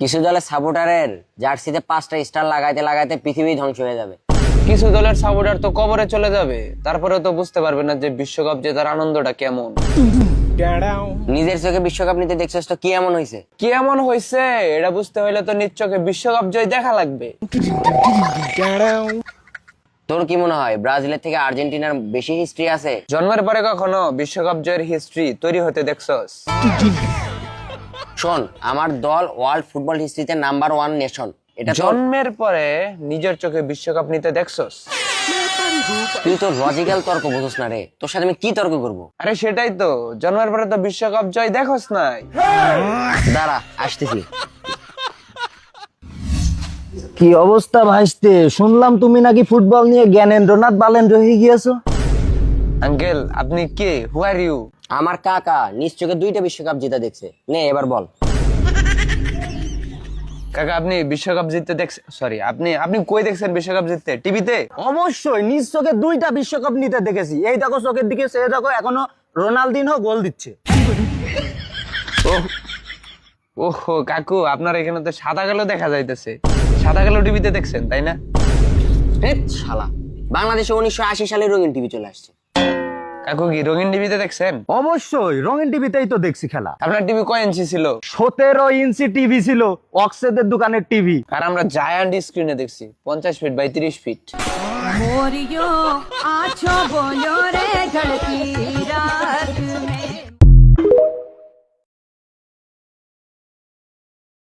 কিছু দলের সাপোর্টারের জার্সিতে 5টা স্টার লাগাইতে লাগাইতে পৃথিবী ধ্বংস হয়ে যাবে। কিছু দলের সাপোর্টার তো কবরে চলে যাবে, তারপরে তো বুঝতে পারবে না যে বিশ্বকাপ জেতার আনন্দটা কেমন। নিজের চোখে বিশ্বকাপ নিতে দেখছস তো কি এমন হয়েছে? কি এমন হয়েছে এটা বুঝতে হইলে তো নিজ চোখে বিশ্বকাপ জয় দেখা লাগবে। তোর কি মনে হয় ব্রাজিলের থেকে আর্জেন্টিনার বেশি হিস্ট্রি আছে? জন্মের পরে কখনো বিশ্বকাপ জয়ের হিস্ট্রি তৈরি হতে দেখছস? শোন, আমার দল ওয়ার্ল্ড ফুটবল হিস্ট্রিতে নাম্বার 1 নেশন। এটা জন্মের পরে নিজের চোখে বিশ্বকাপ নিতে দেখছস? তুই তো লজিক্যাল তর্ক বুঝছ না রে, তোর সাথে আমি কি তর্ক করব? আরে সেটাই তো, জন্মের পরে তো বিশ্বকাপ জয় দেখোস নাই। দাঁড়া আসতেছি। কি অবস্থা ভাইস্তে? শুনলাম তুমি নাকি ফুটবল নিয়ে জ্ঞানেন্দ্রনাথ বালেন্দ্র হয়ে গিয়েছো। আঙ্কেল আপনি কে? হু আর ইউ? আমার কাকা নিজ চোখে 2টা বিশ্বকাপ জিতা দেখছে। নে এবার বল। কাকা আপনি বিশ্বকাপ জিততে দেখছেন? সরি, আপনি আপনি কই দেখছেন বিশ্বকাপ জিততে? টিভিতে? অবশ্যই নিজ চোখে 2টা বিশ্বকাপ নিতে দেখেছি। এই দেখো চোখের দিকে চেয়ে দেখো, এখনো রোনালদিনহো গোল দিচ্ছে। ওহো কাকু, আপনার এখানে তো সাদা কালো দেখা যাইতেছে। সাদা কালো টিভিতে দেখছেন তাই না? হেৎ শালা, বাংলাদেশে 1980 সালে রঙিন টিভি চলে আসছে। কাকু কি রঙিন টিভিতে দেখছেন? অবশ্যই রঙিন টিভিতেই তো দেখছি খেলা। আপনার টিভি কয় ইঞ্চি ছিল? 17 ইঞ্চি টিভি ছিল, অক্সেদের দোকানের টিভি। আর আমরা জায়ান্ট স্ক্রিনে দেখছি 50 ফিট বাই 30 ফিট। मोरियो आछो बोलो रे धड़की रात